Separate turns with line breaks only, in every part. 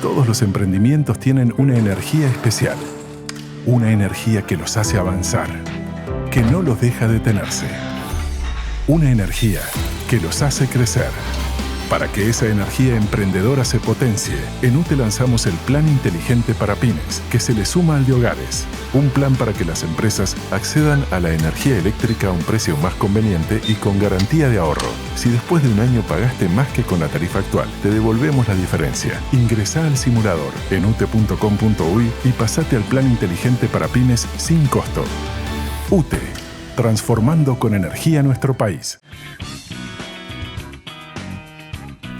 Todos los emprendimientos tienen una energía especial, una energía que los hace avanzar, que no los deja detenerse, una energía que los hace crecer. Para que esa energía emprendedora se potencie, en UTE lanzamos el Plan Inteligente para Pymes, que se le suma al de hogares. Un plan para que las empresas accedan a la energía eléctrica a un precio más conveniente y con garantía de ahorro. Si después de un año pagaste más que con la tarifa actual, te devolvemos la diferencia. Ingresá al simulador en ute.com.uy y pasate al Plan Inteligente para Pymes sin costo. UTE, transformando con energía nuestro país.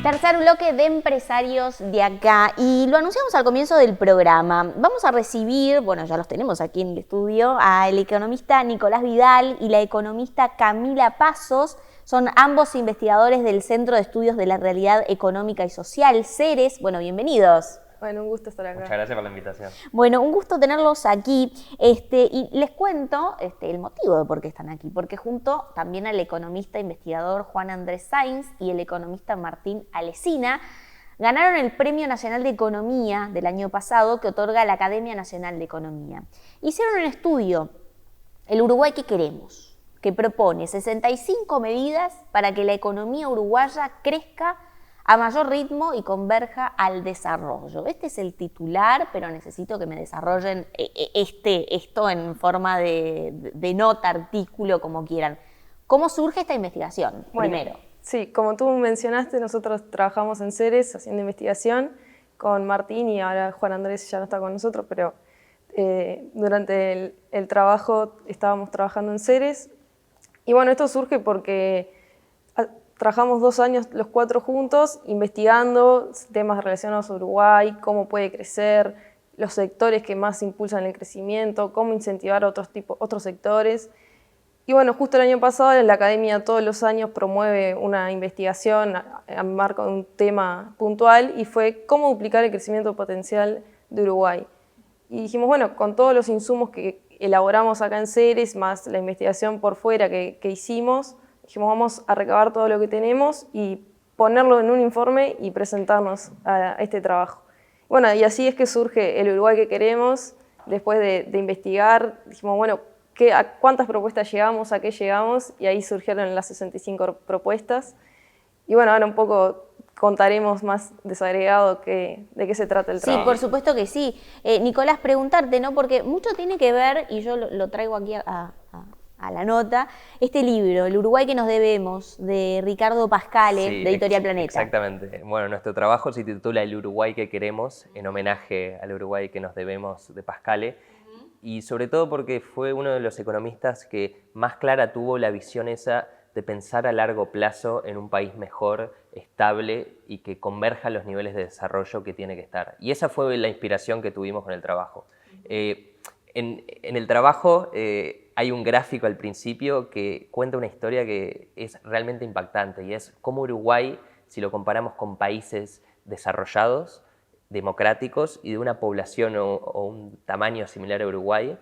Tercer bloque de empresarios de acá, y lo anunciamos al comienzo del programa. Vamos a recibir, bueno, ya los tenemos aquí en el estudio, al economista Nicolás Vidal y la economista Camila Pasos. Son ambos investigadores del Centro de Estudios de la Realidad Económica y Social, CERES. Bueno, bienvenidos.
Bueno, un gusto estar acá.
Muchas gracias por la invitación.
Bueno, un gusto tenerlos aquí. Y les cuento el motivo de por qué están aquí, porque junto también al economista investigador Juan Andrés Sainz y el economista Martín Alesina, ganaron el Premio Nacional de Economía del año pasado que otorga la Academia Nacional de Economía. Hicieron un estudio, El Uruguay que queremos, que propone 65 medidas para que la economía uruguaya crezca a mayor ritmo y converja al desarrollo. Este es el titular, pero necesito que me desarrollen esto en forma de nota, artículo, como quieran. ¿Cómo surge esta investigación?
Bueno,
primero.
Sí, como tú mencionaste, nosotros trabajamos en CERES haciendo investigación con Martín, y ahora Juan Andrés ya no está con nosotros, pero durante el trabajo estábamos trabajando en CERES. Y bueno, esto surge porque trabajamos 2 años los 4 juntos investigando temas relacionados a Uruguay, cómo puede crecer, los sectores que más impulsan el crecimiento, cómo incentivar a otros sectores. Y bueno, justo el año pasado la Academia todos los años promueve una investigación en marco de un tema puntual, y fue cómo duplicar el crecimiento potencial de Uruguay. Y dijimos, bueno, con todos los insumos que elaboramos acá en CERES, más la investigación por fuera que hicimos, dijimos, vamos a recabar todo lo que tenemos y ponerlo en un informe y presentarnos a este trabajo. Bueno, y así es que surge el Uruguay que queremos. Después de investigar, dijimos, bueno, ¿a cuántas propuestas llegamos? ¿A qué llegamos? Y ahí surgieron las 65 propuestas. Y bueno, ahora un poco contaremos más desagregado de qué se trata el trabajo.
Sí, por supuesto que sí. Nicolás, preguntarte, ¿no? Porque mucho tiene que ver, y yo lo traigo aquí a la nota, este libro, El Uruguay que nos debemos, de Ricardo Pascale,
Sí,
de Editorial Planeta.
Exactamente. Bueno, nuestro trabajo se titula El Uruguay que queremos, en homenaje al Uruguay que nos debemos de Pascale, y sobre todo porque fue uno de los economistas que más clara tuvo la visión esa de pensar a largo plazo en un país mejor, estable y que converja los niveles de desarrollo que tiene que estar. Y esa fue la inspiración que tuvimos con el trabajo. En el trabajo hay un gráfico al principio que cuenta una historia que es realmente impactante, y es cómo Uruguay, si lo comparamos con países desarrollados, democráticos y de una población o un tamaño similar a Uruguay,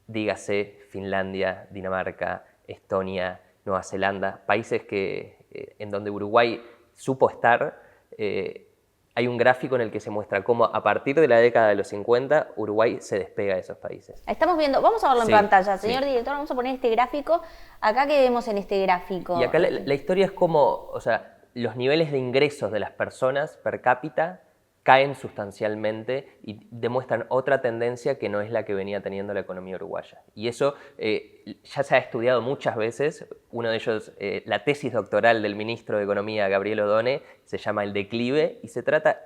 dígase Finlandia, Dinamarca, Estonia, Nueva Zelanda, países en donde Uruguay supo estar. Hay un gráfico en el que se muestra cómo a partir de la década de los 50 Uruguay se despega de esos países.
Estamos viendo, vamos a verlo en pantalla, señor
sí.
director, vamos a poner este gráfico. Acá, ¿qué vemos en este gráfico?
Y acá la historia es como, o sea, los niveles de ingresos de las personas per cápita caen sustancialmente y demuestran otra tendencia que no es la que venía teniendo la economía uruguaya. Y eso ya se ha estudiado muchas veces. Uno de ellos, la tesis doctoral del ministro de Economía, Gabriel Odone, se llama El declive, y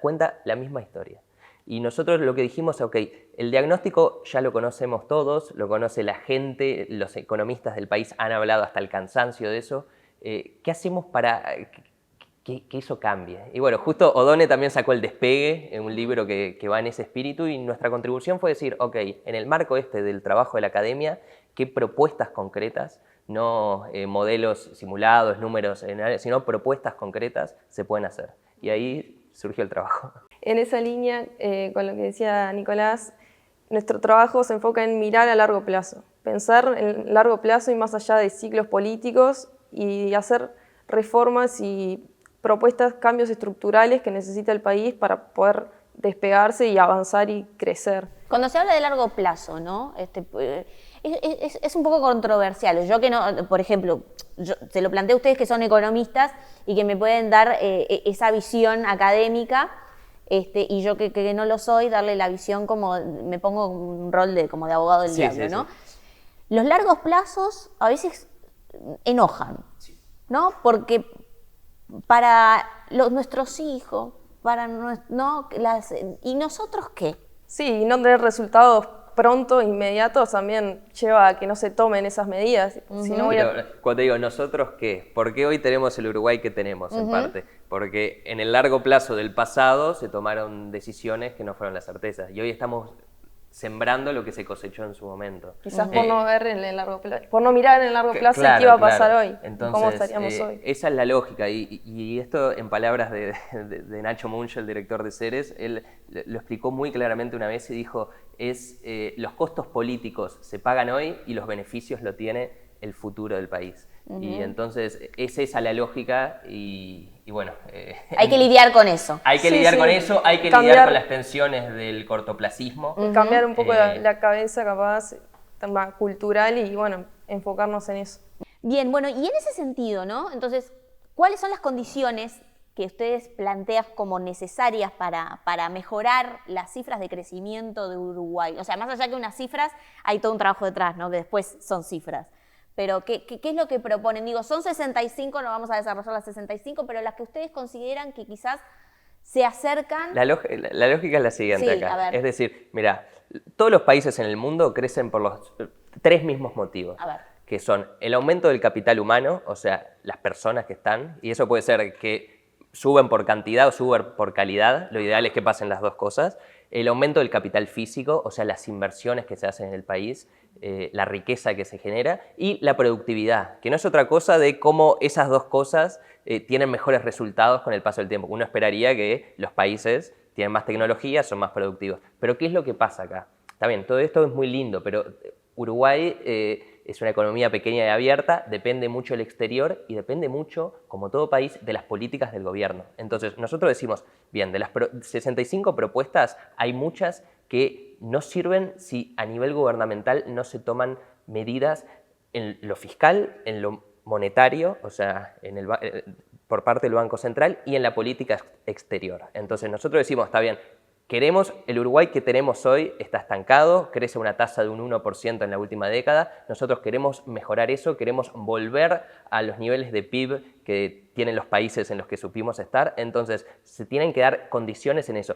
cuenta la misma historia. Y nosotros lo que dijimos, ok, el diagnóstico ya lo conocemos todos, lo conoce la gente, los economistas del país han hablado hasta el cansancio de eso. ¿Qué hacemos para que eso cambie? Y bueno, justo Odone también sacó El despegue, un libro que va en ese espíritu, y nuestra contribución fue decir, ok, en el marco del trabajo de la academia, ¿qué propuestas concretas, no modelos simulados, números, sino propuestas concretas se pueden hacer? Y ahí surgió el trabajo.
En esa línea, con lo que decía Nicolás, nuestro trabajo se enfoca en mirar a largo plazo, pensar en largo plazo y más allá de ciclos políticos, y hacer reformas y propuestas, cambios estructurales que necesita el país para poder despegarse y avanzar y crecer.
Cuando se habla de largo plazo, ¿no? Es un poco controversial. Yo que no, por ejemplo, se lo planteo a ustedes que son economistas y que me pueden dar esa visión académica, y yo que no lo soy, darle la visión como, me pongo un rol como de abogado del diablo, ¿no? Sí. Los largos plazos a veces enojan, ¿no? Porque para nuestros hijos, ¿y nosotros qué?
Sí, y no tener resultados pronto, inmediatos, también lleva a que no se tomen esas medidas. Si no
Cuando digo nosotros, ¿qué? ¿Por qué hoy tenemos el Uruguay que tenemos, en parte? Porque en el largo plazo del pasado se tomaron decisiones que no fueron las certezas. Y hoy estamos sembrando lo que se cosechó en su momento.
Quizás por no ver en el largo plazo, por no mirar en el largo plazo qué iba a pasar hoy,
entonces,
cómo estaríamos hoy.
Esa es la lógica, y esto en palabras de Nacho Munch, el director de Ceres, él lo explicó muy claramente una vez y dijo, los costos políticos se pagan hoy y los beneficios lo tiene el futuro del país. Y entonces es esa la lógica y bueno...
hay que lidiar con eso.
Hay que lidiar con eso, hay que lidiar con las tensiones del cortoplacismo.
Cambiar un poco la cabeza capaz, más cultural y bueno, enfocarnos en eso.
Bien, bueno, y en ese sentido, ¿no? Entonces, ¿cuáles son las condiciones que ustedes plantean como necesarias para mejorar las cifras de crecimiento de Uruguay? O sea, más allá que unas cifras, hay todo un trabajo detrás, ¿no? Que después son cifras. Pero, ¿qué es lo que proponen? Digo, son 65, no vamos a desarrollar las 65, pero las que ustedes consideran que quizás se acercan...
La lógica es la siguiente acá. Es decir, mira, todos los países en el mundo crecen por los 3 mismos motivos. Que son el aumento del capital humano, o sea, las personas que están, y eso puede ser que suben por cantidad o suben por calidad, lo ideal es que pasen las dos cosas. El aumento del capital físico, o sea, las inversiones que se hacen en el país, la riqueza que se genera, y la productividad, que no es otra cosa de cómo esas dos cosas tienen mejores resultados con el paso del tiempo. Uno esperaría que los países tienen más tecnología, son más productivos. Pero ¿qué es lo que pasa acá? Está bien, todo esto es muy lindo, pero Uruguay es una economía pequeña y abierta, depende mucho del exterior y depende mucho, como todo país, de las políticas del gobierno. Entonces, nosotros decimos, bien, de las 65 propuestas, hay muchas que no sirven si a nivel gubernamental no se toman medidas en lo fiscal, en lo monetario, o sea, por parte del Banco Central, y en la política exterior. Entonces, nosotros decimos, está bien, el Uruguay que tenemos hoy está estancado, crece a una tasa de un 1% en la última década. Nosotros queremos mejorar eso, queremos volver a los niveles de PIB que tienen los países en los que supimos estar. Entonces, se tienen que dar condiciones en eso.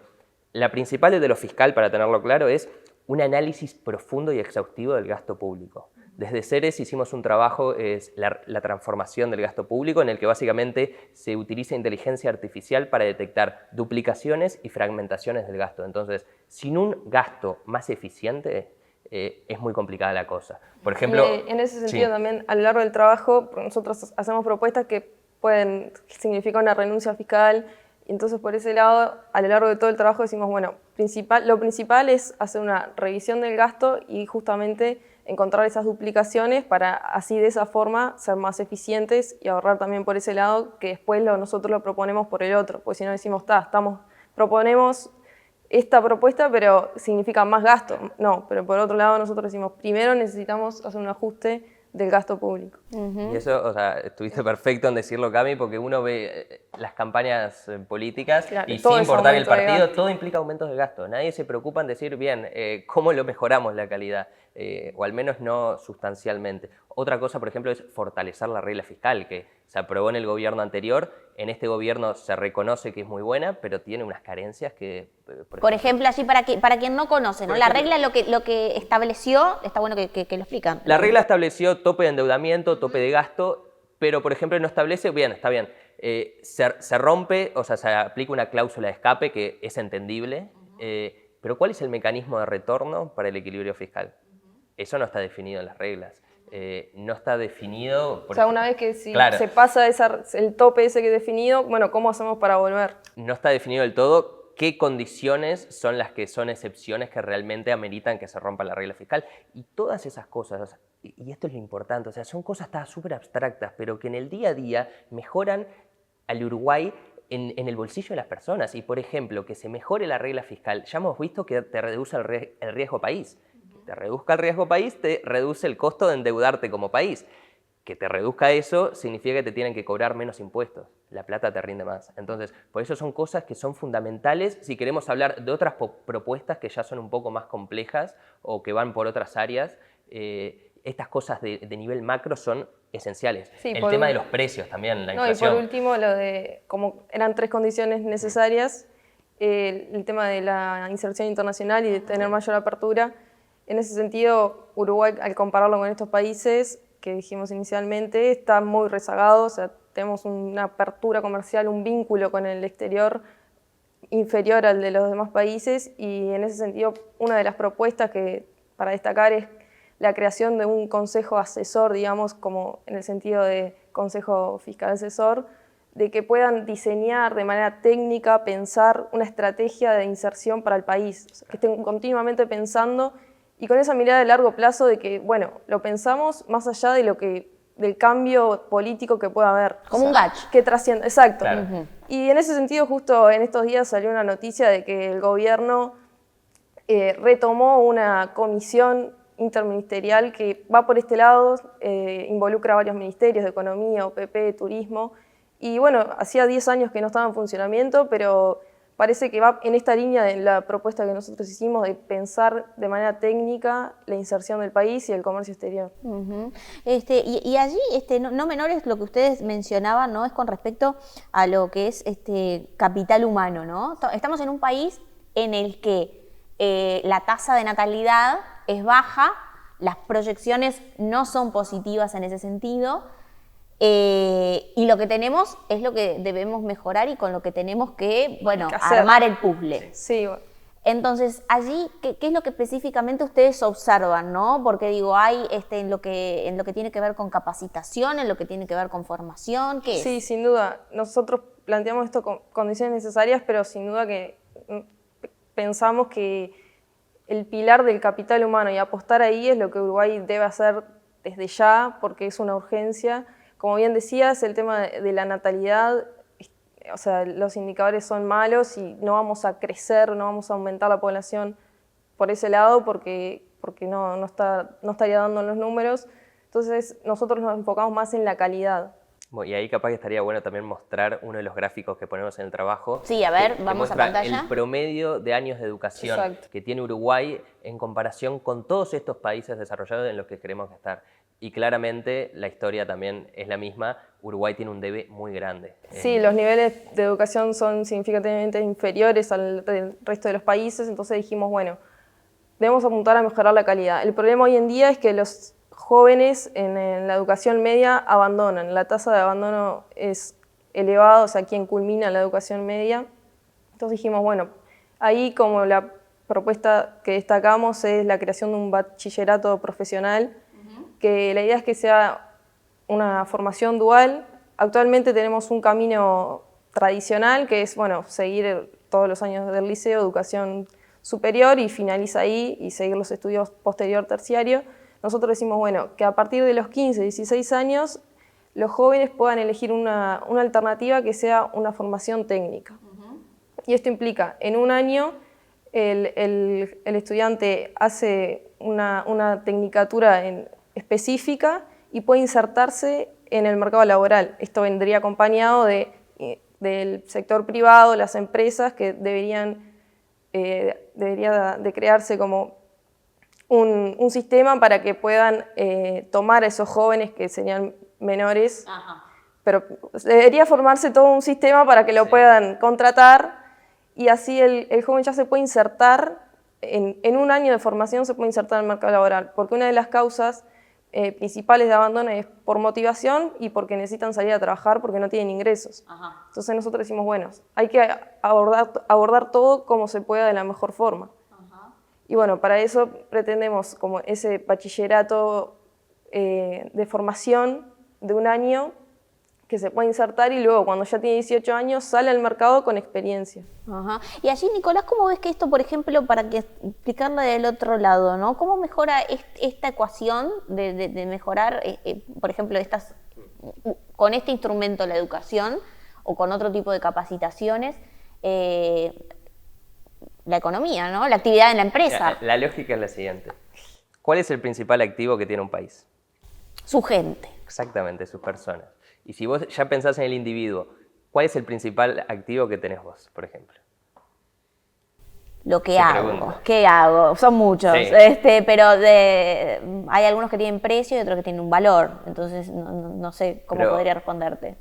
La principal de lo fiscal, para tenerlo claro, es un análisis profundo y exhaustivo del gasto público. Desde Ceres hicimos un trabajo, la transformación del gasto público, en el que básicamente se utiliza inteligencia artificial para detectar duplicaciones y fragmentaciones del gasto. Entonces, sin un gasto más eficiente, es muy complicada la cosa. Por ejemplo...
en ese sentido también, a lo largo del trabajo, nosotros hacemos propuestas que pueden significar una renuncia fiscal. Entonces, por ese lado, a lo largo de todo el trabajo decimos, bueno, lo principal es hacer una revisión del gasto y justamente encontrar esas duplicaciones para así de esa forma ser más eficientes y ahorrar también por ese lado, que después nosotros lo proponemos por el otro, porque si no decimos, proponemos esta propuesta pero significa más gasto. No, pero por otro lado nosotros decimos, primero necesitamos hacer un ajuste del gasto público.
Y eso, o sea, estuviste perfecto en decirlo, Cami, porque uno ve las campañas políticas, claro, y sin importar el partido, todo implica aumentos de gasto. Nadie se preocupa en decir, bien, ¿cómo lo mejoramos la calidad? O al menos no sustancialmente. Otra cosa, por ejemplo, es fortalecer la regla fiscal, que se aprobó en el gobierno anterior. En este gobierno se reconoce que es muy buena, pero tiene unas carencias que...
Por ejemplo, así para quien no conoce, ¿no? La regla lo que estableció, está bueno que lo explican.
La regla estableció tope de endeudamiento, tope de gasto, pero por ejemplo no establece, bien, está bien, se rompe, o sea, se aplica una cláusula de escape que es entendible, pero ¿cuál es el mecanismo de retorno para el equilibrio fiscal? Eso no está definido en las reglas. No está definido...
O sea, una vez que se pasa el tope ese que es definido, bueno, ¿cómo hacemos para volver?
No está definido del todo qué condiciones son las que son excepciones que realmente ameritan que se rompa la regla fiscal. Y todas esas cosas, y esto es lo importante, o sea, son cosas súper abstractas, pero que en el día a día mejoran al Uruguay en el bolsillo de las personas. Y, por ejemplo, que se mejore la regla fiscal. Ya hemos visto que te reduce el riesgo país. Que te reduzca el riesgo país, te reduce el costo de endeudarte como país. Que te reduzca eso significa que te tienen que cobrar menos impuestos. La plata te rinde más. Entonces, por eso son cosas que son fundamentales si queremos hablar de otras propuestas que ya son un poco más complejas o que van por otras áreas. Estas cosas de nivel macro son esenciales.
Sí,
el tema de los precios también, la inflación.
Y por último, lo de, como eran 3 condiciones necesarias, el tema de la inserción internacional y de tener mayor apertura. En ese sentido, Uruguay, al compararlo con estos países que dijimos inicialmente, está muy rezagado, o sea, tenemos una apertura comercial, un vínculo con el exterior inferior al de los demás países, y en ese sentido una de las propuestas que para destacar es la creación de un consejo asesor, digamos, como en el sentido de consejo fiscal asesor, de que puedan diseñar de manera técnica, pensar una estrategia de inserción para el país, o sea, que estén continuamente pensando y con esa mirada de largo plazo de que, bueno, lo pensamos más allá de lo que, del cambio político que pueda haber.
Como un GACH.
Que trasciende, exacto.
Claro.
Y en ese sentido, justo en estos días salió una noticia de que el gobierno retomó una comisión interministerial que va por este lado, involucra a varios ministerios de Economía, OPP, Turismo, y bueno, hacía 10 años que no estaba en funcionamiento, pero parece que va en esta línea de la propuesta que nosotros hicimos de pensar de manera técnica la inserción del país y el comercio exterior.
Y allí, no menor es lo que ustedes mencionaban, ¿no? Es con respecto a lo que es capital humano, ¿no? Estamos en un país en el que la tasa de natalidad es baja, las proyecciones no son positivas en ese sentido, y lo que tenemos es lo que debemos mejorar y con lo que tenemos que, bueno, armar el puzzle.
Sí, bueno.
Entonces, allí, ¿qué es lo que específicamente ustedes observan, no? Porque digo, hay en lo que tiene que ver con capacitación, en lo que tiene que ver con formación, ¿qué es?
Sí, sin duda. Nosotros planteamos esto con condiciones necesarias, pero sin duda que pensamos que el pilar del capital humano y apostar ahí es lo que Uruguay debe hacer desde ya, porque es una urgencia. Como bien decías, el tema de la natalidad, o sea, los indicadores son malos y no vamos a crecer, no vamos a aumentar la población por ese lado porque no estaría dando los números. Entonces, nosotros nos enfocamos más en la calidad.
Y ahí capaz que estaría bueno también mostrar uno de los gráficos que ponemos en el trabajo.
Sí, a ver,
que
vamos a
muestra
pantalla.
el promedio de años de educación
Exacto.
que tiene Uruguay en comparación con todos estos países desarrollados en los que queremos estar. Y claramente la historia también es la misma. Uruguay tiene un debe muy grande.
Sí, los niveles de educación son significativamente inferiores al resto de los países, entonces dijimos, bueno, debemos apuntar a mejorar la calidad. El problema hoy en día es que los jóvenes en la educación media abandonan. La tasa de abandono es elevada, o sea, quien culmina la educación media. Entonces dijimos, bueno, ahí como la propuesta que destacamos es la creación de un bachillerato profesional, que la idea es que sea una formación dual. Actualmente tenemos un camino tradicional, que es, bueno, seguir todos los años del liceo, educación superior, y finaliza ahí, y seguir los estudios posterior terciario. Nosotros decimos, bueno, que a partir de los 15, 16 años, los jóvenes puedan elegir una alternativa que sea una formación técnica. Y esto implica, en un año, el estudiante hace una tecnicatura específica y puede insertarse en el mercado laboral. Esto vendría acompañado del sector privado, las empresas que debería de crearse como un sistema para que puedan tomar a esos jóvenes que serían menores. Ajá. Pero debería formarse todo un sistema para que lo puedan contratar, y así el joven ya se puede insertar, en un año de formación se puede insertar en el mercado laboral, porque una de las causas principales de abandono es por motivación y porque necesitan salir a trabajar porque no tienen ingresos. Ajá. Entonces nosotros decimos, bueno, hay que abordar todo como se pueda de la mejor forma. Ajá. Y bueno, para eso pretendemos como ese bachillerato de formación de un año que se puede insertar, y luego cuando ya tiene 18 años sale al mercado con experiencia. Ajá.
Y allí, Nicolás, ¿cómo ves que esto, por ejemplo, para que explicarlo del otro lado, ¿no? ¿Cómo mejora esta ecuación de mejorar, por ejemplo, con este instrumento la educación? o con otro tipo de capacitaciones la economía, ¿no? La actividad en la empresa.
La lógica es la siguiente. ¿Cuál es el principal activo que tiene un país?
Su gente.
Exactamente, sus personas. Y si vos ya pensás en el individuo, ¿cuál es el principal activo que tenés vos, por ejemplo?
Lo que
Te
hago.
pregunto.
¿Qué hago? Son muchos.
Sí.
Pero hay algunos que tienen precio y otros que tienen un valor. Entonces, no sé cómo
Pero,
podría responderte.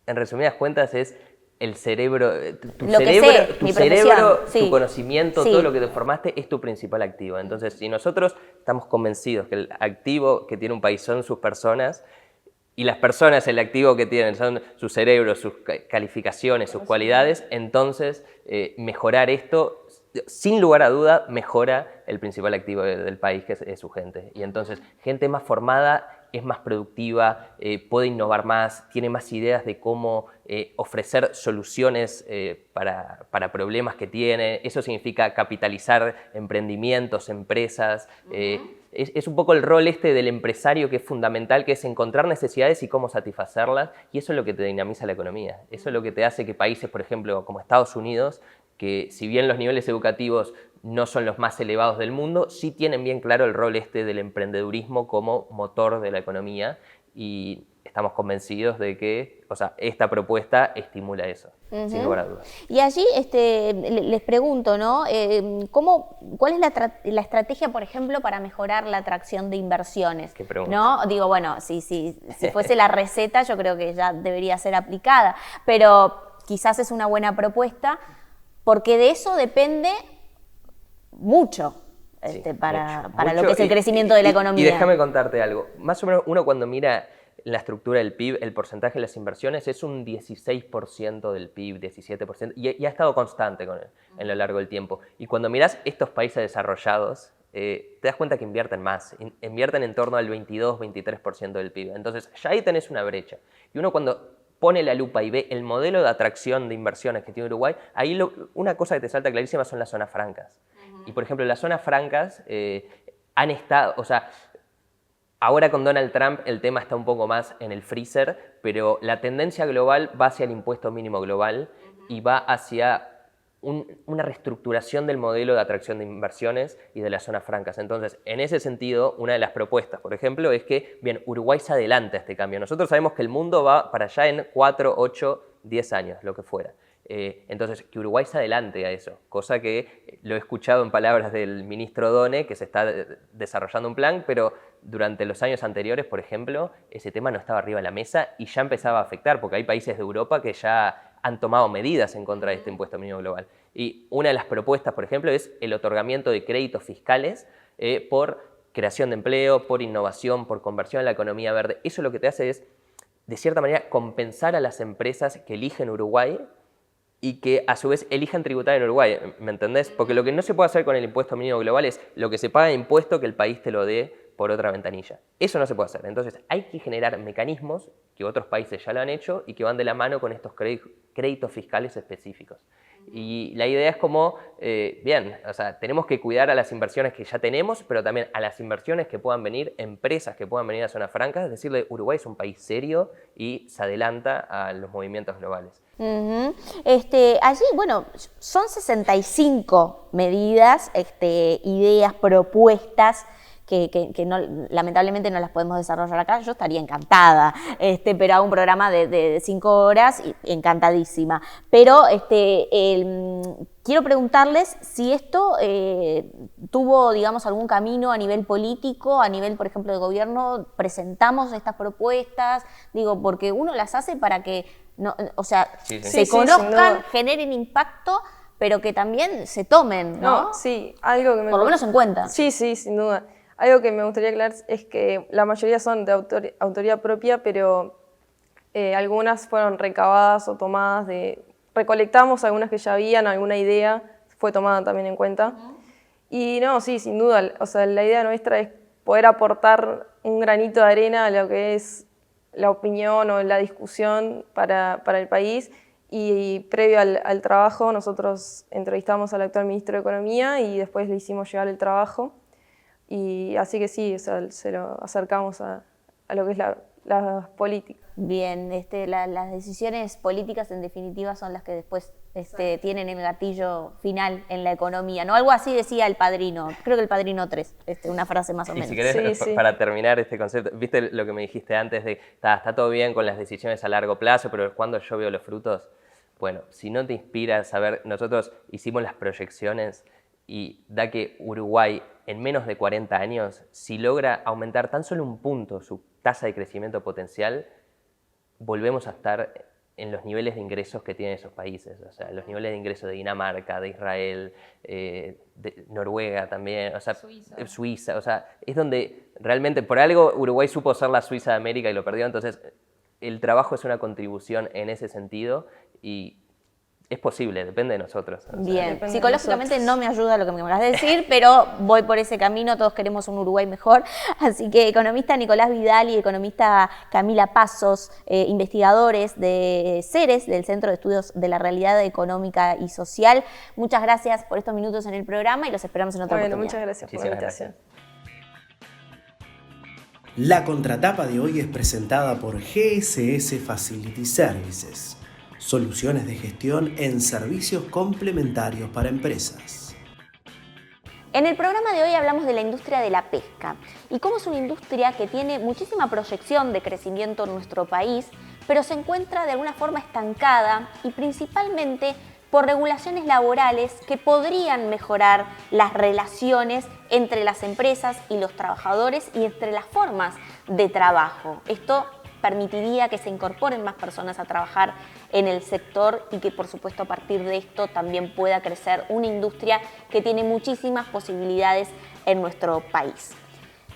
En resumidas cuentas es el cerebro, tu
Lo que
cerebro,
sé,
tu,
mi
cerebro
profesión, sí.
tu conocimiento,
Sí.
todo lo que te formaste es tu principal activo. Entonces, si nosotros estamos convencidos que el activo que tiene un país son sus personas, y las personas el activo que tienen son su cerebro, sus calificaciones, sus cualidades, entonces mejorar esto, sin lugar a duda, mejora el principal activo del país, que es su gente. Y entonces, gente más formada es más productiva, puede innovar más, tiene más ideas de cómo ofrecer soluciones para problemas que tiene. Eso significa capitalizar emprendimientos, empresas. Es un poco el rol del empresario que es fundamental, que es encontrar necesidades y cómo satisfacerlas, y eso es lo que te dinamiza la economía. Eso es lo que te hace que países, por ejemplo, como Estados Unidos, que si bien los niveles educativos no son los más elevados del mundo, sí tienen bien claro el rol del emprendedurismo como motor de la economía, y estamos convencidos de que, esta propuesta estimula eso, sin lugar a dudas.
Y allí les pregunto, ¿no? ¿Cuál es la estrategia, por ejemplo, para mejorar la atracción de inversiones?
¿Qué pregunta?
¿No? Digo, bueno, si fuese la receta, yo creo que ya debería ser aplicada, pero quizás es una buena propuesta, porque de eso depende mucho.
Sí,
para
mucho.
Lo que es el crecimiento de la economía.
Y déjame contarte algo. Más o menos uno cuando mira la estructura del PIB, el porcentaje de las inversiones es un 16% del PIB, 17%, y ha estado constante en lo largo del tiempo. Y cuando mirás estos países desarrollados, te das cuenta que invierten más, invierten en torno al 22-23% del PIB. Entonces ya ahí tenés una brecha. Y uno cuando pone la lupa y ve el modelo de atracción de inversiones que tiene Uruguay, ahí una cosa que te salta clarísima son las zonas francas. Y por ejemplo, las zonas francas han estado, ahora con Donald Trump el tema está un poco más en el freezer, pero la tendencia global va hacia el impuesto mínimo global y va hacia una reestructuración del modelo de atracción de inversiones y de las zonas francas. Entonces, en ese sentido, una de las propuestas, por ejemplo, es que, bien, Uruguay se adelanta a este cambio. Nosotros sabemos que el mundo va para allá en 4, 8, 10 años, lo que fuera. Entonces, que Uruguay se adelante a eso, cosa que lo he escuchado en palabras del ministro Done, que se está desarrollando un plan, pero durante los años anteriores, por ejemplo, ese tema no estaba arriba de la mesa y ya empezaba a afectar, porque hay países de Europa que ya han tomado medidas en contra de este impuesto mínimo global. Y una de las propuestas, por ejemplo, es el otorgamiento de créditos fiscales por creación de empleo, por innovación, por conversión en la economía verde. Eso lo que te hace es, de cierta manera, compensar a las empresas que eligen Uruguay y que a su vez elijan tributar en Uruguay, ¿me entendés? Porque lo que no se puede hacer con el impuesto mínimo global es lo que se paga de impuesto que el país te lo dé por otra ventanilla. Eso no se puede hacer. Entonces hay que generar mecanismos que otros países ya lo han hecho y que van de la mano con estos créditos fiscales específicos. Y la idea es como, tenemos que cuidar a las inversiones que ya tenemos, pero también a las inversiones que puedan venir, empresas que puedan venir a zonas francas, es decirle, Uruguay es un país serio y se adelanta a los movimientos globales.
Allí, bueno, son 65 medidas, ideas, propuestas que no, lamentablemente no las podemos desarrollar acá. Yo estaría encantada, pero hago un programa de 5 horas y encantadísima. Pero quiero preguntarles si esto tuvo, digamos, algún camino a nivel político, a nivel, por ejemplo, de gobierno. Presentamos estas propuestas, digo, porque uno las hace para que se conozcan, generen impacto, pero que también se tomen, ¿no?
Sí, algo que
por lo menos en cuenta.
Sí, sin duda. Algo que me gustaría aclarar es que la mayoría son de autoría propia, pero algunas fueron recabadas o tomadas recolectamos algunas que ya habían, alguna idea fue tomada también en cuenta. Y no, sí, sin duda, la idea nuestra es poder aportar un granito de arena a lo que es la opinión o la discusión para el país. Y previo al trabajo nosotros entrevistamos al actual ministro de Economía y después le hicimos llegar el trabajo. Y así que sí, se lo acercamos a lo que es las políticas.
Bien, las decisiones políticas en definitiva son las que después tienen el gatillo final en la economía, ¿no? Algo así decía El Padrino, creo que El Padrino 3, una frase más o menos.
Y si querés, para terminar este concepto, viste lo que me dijiste antes de, está todo bien con las decisiones a largo plazo, pero cuando yo veo los frutos, bueno, si no te inspira saber, nosotros hicimos las proyecciones y da que Uruguay en menos de 40 años, si logra aumentar tan solo un punto su tasa de crecimiento potencial, volvemos a estar en los niveles de ingresos que tienen esos países, o sea, los niveles de ingresos de Dinamarca, de Israel, de Noruega también, o sea, Suiza, o sea, es donde realmente, por algo Uruguay supo ser la Suiza de América y lo perdió, entonces el trabajo es una contribución en ese sentido y es posible, depende de nosotros.
Bien, psicológicamente no me ayuda lo que me acabas de decir, pero voy por ese camino, todos queremos un Uruguay mejor. Así que economista Nicolás Vidal y economista Camila Pasos, investigadores de CERES, del Centro de Estudios de la Realidad Económica y Social, muchas gracias por estos minutos en el programa y los esperamos en otra oportunidad.
Muchas gracias por la invitación.
La contratapa de hoy es presentada por GSS Facility Services. Soluciones de gestión en servicios complementarios para empresas.
En el programa de hoy hablamos de la industria de la pesca y cómo es una industria que tiene muchísima proyección de crecimiento en nuestro país, pero se encuentra de alguna forma estancada y principalmente por regulaciones laborales que podrían mejorar las relaciones entre las empresas y los trabajadores y entre las formas de trabajo. Esto permitiría que se incorporen más personas a trabajar en el sector y que, por supuesto, a partir de esto también pueda crecer una industria que tiene muchísimas posibilidades en nuestro país.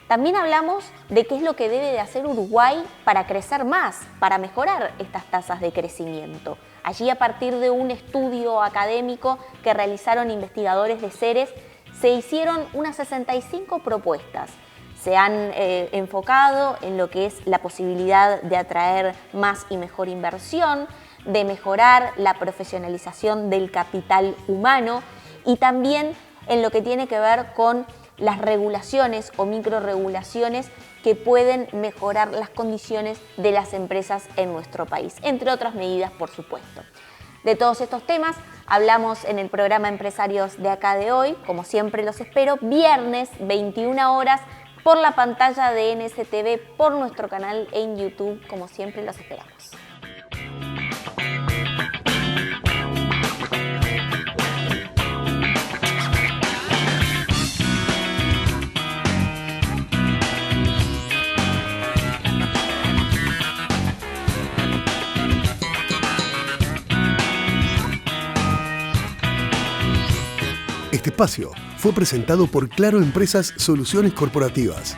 También hablamos de qué es lo que debe de hacer Uruguay para crecer más, para mejorar estas tasas de crecimiento. Allí, a partir de un estudio académico que realizaron investigadores de CERES, se hicieron unas 65 propuestas. Se han enfocado en lo que es la posibilidad de atraer más y mejor inversión, de mejorar la profesionalización del capital humano y también en lo que tiene que ver con las regulaciones o microregulaciones que pueden mejorar las condiciones de las empresas en nuestro país, entre otras medidas, por supuesto. De todos estos temas hablamos en el programa Empresarios de Acá de Hoy, como siempre los espero, viernes 21 horas, por la pantalla de NSTV, por nuestro canal en YouTube, como siempre los esperamos.
Este espacio fue presentado por Claro Empresas Soluciones Corporativas.